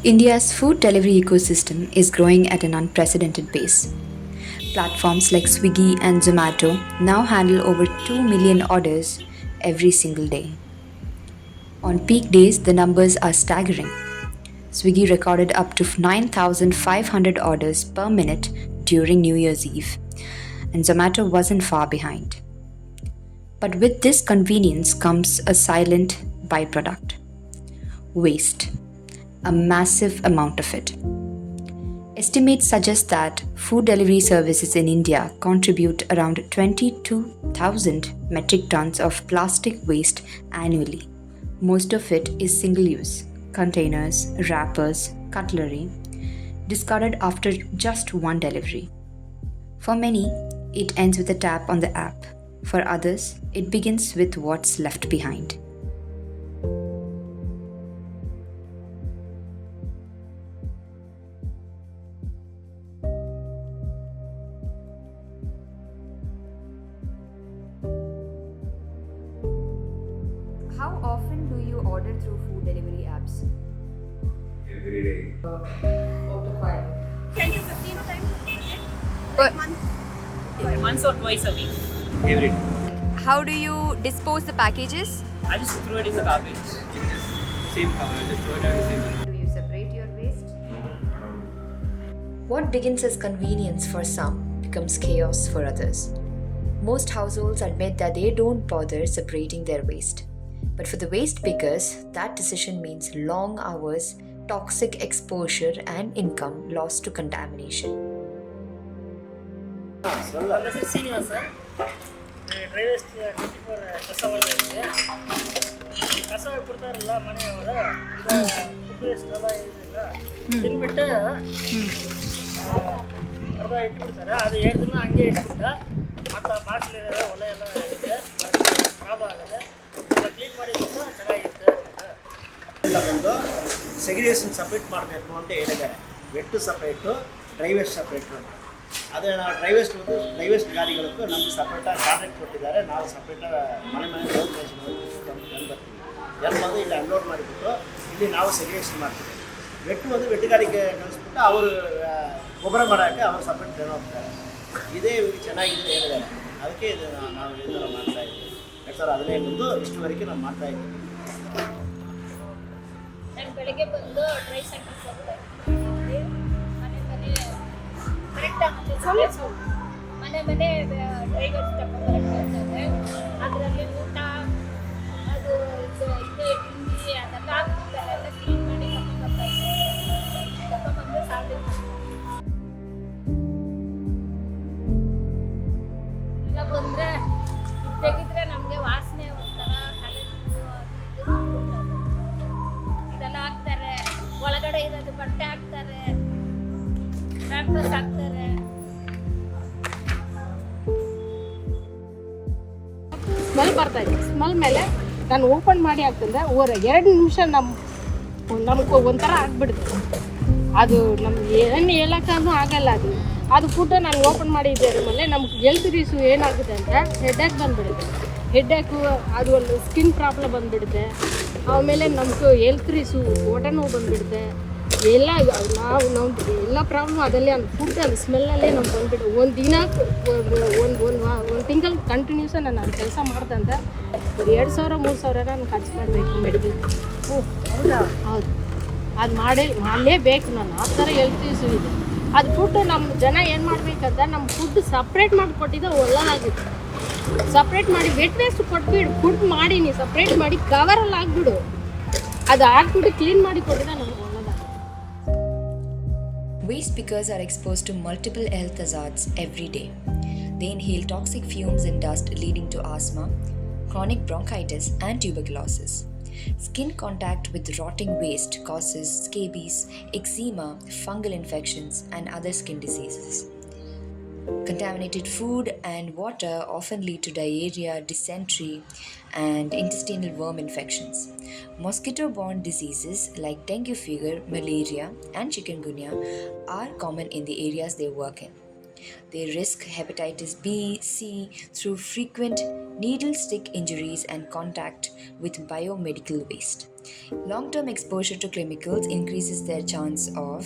India's food delivery ecosystem is growing at an unprecedented pace. Platforms like Swiggy and Zomato now handle over 2 million orders every single day. On peak days, the numbers are staggering. Swiggy recorded up to 9,500 orders per minute during New Year's Eve, and Zomato wasn't far behind. But with this convenience comes a silent byproduct: waste, a massive amount of it. Estimates suggest that food delivery services in India contribute around 22,000 metric tons of plastic waste annually. Most of it is single use containers, wrappers, cutlery, discarded after just one delivery. For many, it ends with a tap on the app. For others, it begins with what's left behind. How often do you order through food delivery apps? Every day. 4 to 5. 10 to 15 times a day? But Once or twice a week. Every day. how do you dispose the packages? I just throw it in the garbage. Same just throw it out the same. Do you separate your waste? What begins as convenience for some becomes chaos for others. Most households admit that they don't bother separating their waste. But for the waste pickers, that decision means long hours, toxic exposure, and income lost to contamination. This is senior, sir. Drive is 24 ಕಸವಲ್ಲ ಇದೆ ಕಸ ಕೊಡ್ತಾರಲ್ಲ ಮನೆಯವರ food waste ಎಲ್ಲ ಇದೆಲ್ಲ ತಿನ್ಬಿಟ್ಟು ಅರ್ಧ ಇಟ್ಬಿಡ್ತಾರೆ ಅದು 2 ದಿನ ಹಂಗೆ ಇಟ್ಬಿಟ್ಟು ಮತ್ತು ಬಾಟ್ಲಿರೋ ಒಲೆ ಎಲ್ಲ ಇದೆ ಖರಾಬ್ ಆಗುತ್ತೆ ಎಲ್ಲ ಕ್ಲೀನ್ ಮಾಡಿದ್ರೆ ಚೆನ್ನಾಗಿರುತ್ತೆ ಎಲ್ಲ ಬಂದು ಸೆಗ್ರಿಗೇಷನ್ ಸಪ್ರೇಟ್ ಮಾಡಬೇಕು ಅಂತ ಹೇಳಿದ್ದಾರೆ. ವೆಟ್ಟು ಸಪ್ರೇಟು, ಡ್ರೈ ವೇಸ್ಟ್ ಸಪ್ರೇಟು ಅಂತ. ಅದೇ ನಾವು ಡ್ರೈ ವೇಸ್ಟ್ ಗಾಡಿಗಳಿಗೂ ನಮ್ಗೆ ಸಪ್ರೇಟಾಗಿ ಕಾಂಟ್ರಾಕ್ಟ್ ಕೊಟ್ಟಿದ್ದಾರೆ. ನಾವು ಸಪ್ರೇಟಾಗಿ ಮನೆ ರೋಡ್ ತಂದು ಬರ್ತೀವಿ. ಎಲ್ಲ ಬಂದು ಇಲ್ಲಿ ಅನ್ಲೋಡ್ ಮಾಡಿಬಿಟ್ಟು ಇಲ್ಲಿ ನಾವು ಸೆಗ್ರಿಗೇಷನ್ ಮಾಡ್ತೀವಿ. ವೆಟ್ಟು ಗಾಡಿಗೆ ಕಳಿಸ್ಬಿಟ್ಟು ಅವರು ಗೊಬ್ಬರ ಮಾಡೋಕ್ಕೆ ಅವರು ಸಪ್ರೇಟ್ ಟ್ರೈನ್ ಹೋಗ್ತಾರೆ. ಇದೇ ಚೆನ್ನಾಗಿದೆ ಹೇಳಿದ್ದಾರೆ. ಅದಕ್ಕೆ ಇದು ನಾವು ಇದನ್ನು ಮಾಡ್ತಾಯಿದ್ದೀವಿ. 2015 ಇಷ್ಟುವರೆಗೆ ನಾವು ಮಾಡ್ತಾಯಿದ್ದೀವಿ. ನಾನು ಬೆಳಗ್ಗೆ ಬಂದು ಡ್ರೈ ಸೆಂಟರ್ಗೆ ಹೋಗ್ತಾರೆ ಮನೆ ಕರೆಕ್ಟಾಗಿ ಮನೆ ಡ್ರೈ ವೇಸ್ಟ್ ತಗೊಂಡ್ಬರಕ್ಕೆ ಹೋಗ್ತಾರೆ. ಅದರಲ್ಲಿ ಊಟ ಅದು ಇದು ತಿಂಡಿ ಅದೆಲ್ಲ ಹಾಕ್ತಾರೆ. ಎಲ್ಲ ಕ್ಲೀನ್ ಮಾಡಿ ತಗೊಂಡ್ಬಂದು ಸಾಲ ಎಲ್ಲ ಬಂದರೆ ತೆಗಿದ್ರೆ ನಮಗೆ ವಾಸನೆ ಒಂಥರ ತಲೆ ಇದೆಲ್ಲ ಹಾಕ್ತಾರೆ. ಒಳಗಡೆ ಇರೋದು ಬಟ್ಟೆ ಹಾಕ್ತಾರೆ, ರ್ಯಾಪರ್ಸ್ ಹಾಕ್ತಾರೆ. ಸ್ಮೆಲ್ ಬರ್ತಾ ಇದೆ. ಸ್ಮೆಲ್ ಮೇಲೆ ನಾನು ಓಪನ್ ಮಾಡಿ ಹಾಕ್ತಂದ್ರೆ 2 ನಿಮಿಷ ನಮ್ಗೆ ಒಂಥರ ಆಗ್ಬಿಡುತ್ತೆ. ಅದು ನಮ್ಗೆ ಏನು ಹೇಳೋಕ್ಕೂ ಆಗಲ್ಲ. ಅದು ಫುಡ್ ನಾನು ಓಪನ್ ಮಾಡಿದ್ದೆ ಮೇಲೆ ನಮ್ಗೆ ಹೆಲ್ತ್ ಇಶ್ಯೂ ಏನಾಗುತ್ತೆ ಅಂದರೆ ಹೆಡ್ಏಕ್ ಬಂದುಬಿಡುತ್ತೆ. ಹೆಡ್ಏಕು ಅದು ಒಂದು ಸ್ಕಿನ್ ಪ್ರಾಬ್ಲಮ್ ಬಂದುಬಿಡುತ್ತೆ. ಆಮೇಲೆ ನಮ್ಗೆ ಹೆಲ್ತ್ ಇಶ್ಯೂ, ಹೊಟ್ಟೆ ನೋವು ಬಂದುಬಿಡುತ್ತೆ. ಎಲ್ಲ ನಾವು ಎಲ್ಲ ಪ್ರಾಬ್ಲಮ್ ಅದಲ್ಲೇ ಫುಡ್ ಅದು ಸ್ಮೆಲ್ಲಲ್ಲೇ ನಮ್ಗೆ ಬಂದುಬಿಟ್ಟು ಒಂದು ದಿನ ಒಂದು ತಿಂಗಳು ಕಂಟಿನ್ಯೂಸ ನಾನು ಅದು ಕೆಲಸ ಮಾಡ್ದಂತ ಒಂದು 2,000-3,000 ನಾನು ಖರ್ಚು ಮಾಡಬೇಕು ಮೆಡಿಕಲ್. ಹೌದು, ಅದು ಮಾಡಲೇಬೇಕು ನಾನು. ಆ ಥರ ಹೆಲ್ತ್ ಇಶ್ಯೂ ಇದೆ. ಅದು ಫುಡ್ ನಮ್ಮ ಜನ ಏನು ಮಾಡಬೇಕಂತ ನಮ್ಮ ಫುಡ್ ಸಪ್ರೇಟ್ ಮಾಡಿಕೊಟ್ಟಿದ್ದೆ ಒಳ್ಳೆದಾಗಿತ್ತು. ಸಪ್ರೇಟ್ ಮಾಡಿ ವೆಟ್ ವೇಸ್ಟ್ ಕೊಟ್ಬಿಡು, ಫುಡ್ ಮಾಡಿ ನೀ ಸಪ್ರೇಟ್ ಮಾಡಿ ಕವರಲ್ಲಿ ಹಾಕ್ಬಿಡು. ಅದು ಹಾಕ್ಬಿಟ್ಟು ಕ್ಲೀನ್ ಮಾಡಿ ಕೊಟ್ಟಿದ್ದೆ ನಮ್ಗೆ ಒಳ್ಳೆದಾಗಿತ್ತು. Waste pickers are exposed to multiple health hazards every day. They inhale toxic fumes and dust leading to asthma, chronic bronchitis, and tuberculosis. Skin contact with rotting waste causes scabies, eczema, fungal infections, and other skin diseases. Contaminated food and water often lead to diarrhea, dysentery, and intestinal worm infections. Mosquito-borne diseases like dengue fever, malaria, and chikungunya are common in the areas they work in. They risk hepatitis B, C through frequent needle stick injuries and contact with biomedical waste. Long term exposure to chemicals increases their chance of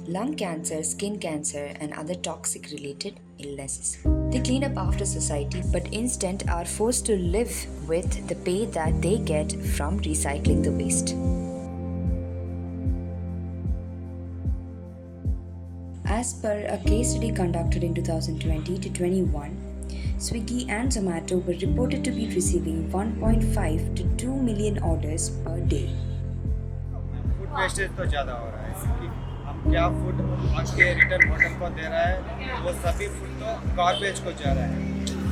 lung cancer, skin cancer, and other toxic related illnesses. They clean up after society but instead are forced to live with the pay that they get from recycling the waste. As per a case study conducted in 2020 to 21, Swiggy and Zomato were reported to be receiving 1.5 to 2 million orders per day. Food wastage तो ज़्यादा हो रहा है क्योंकि हम क्या food आके return hotel को दे रहा है वो सभी फूड तो गार्बेज को जा रहा है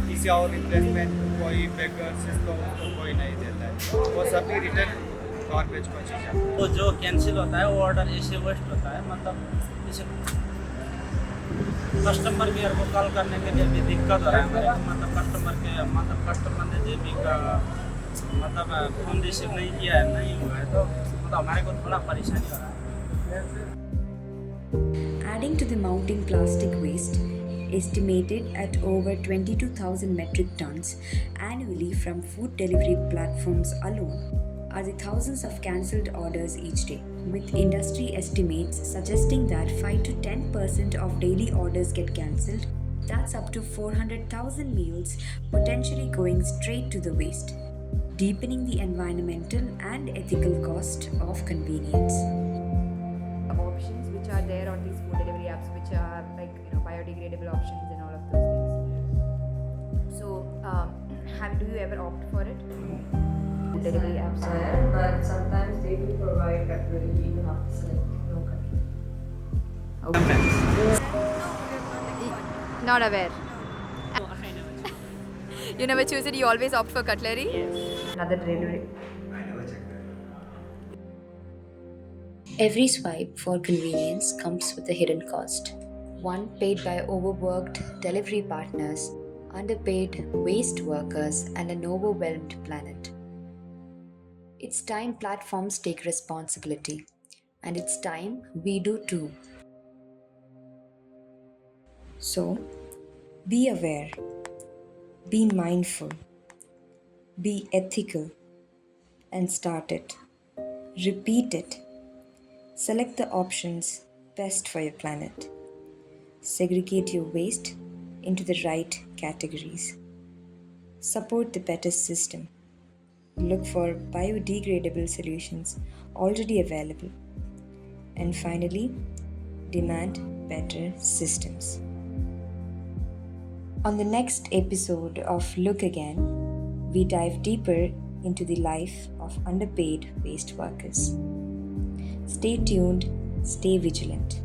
किसी और रिप्लेसमेंट कोई बेगर्स तो उसको कोई नहीं देता है वो सभी रिटर्न गार्बेज को जा रहा है वो जो कैंसिल होता है वो ऑर्डर ऐसे वेस्ट होता है मतलब जैसे कस्टमर केयर को कॉल करने के लिए भी दिक्कत हो रहा है हमारे को मतलब कस्टमर ने जो भी का मतलब फोन रिसीव नहीं किया है नहीं हुआ है तो मतलब हमारे को थोड़ा परेशानी हो रहा है. Adding to the mounting plastic waste, estimated at over 22,000 metric tons annually from food delivery platforms alone, are the thousands of cancelled orders each day, with industry estimates suggesting that 5 to 10% of daily orders get cancelled. That's up to 400,000 meals potentially going straight to the waste, deepening the environmental and ethical cost of convenience. Options which are there on these food delivery apps, which are like biodegradable options and all of those things. So, do you ever opt for it? Delivery apps, but sometimes they do provide cutlery. You have to select no cutlery. not aware. You never choose it. You always opt for cutlery. Another delivery. I never checked that. Every swipe for convenience comes with a hidden cost. One paid by overworked delivery partners, underpaid waste workers, and an overwhelmed planet. It's time platforms take responsibility, and it's time we do too. So, be aware, be mindful, be ethical, and start it. Repeat it. Select the options best for your planet. Segregate your waste into the right categories. Support the better system. Look for biodegradable solutions already available. And finally, demand better systems. On the next episode of Look Again, we dive deeper into the life of underpaid waste workers. Stay tuned, stay vigilant.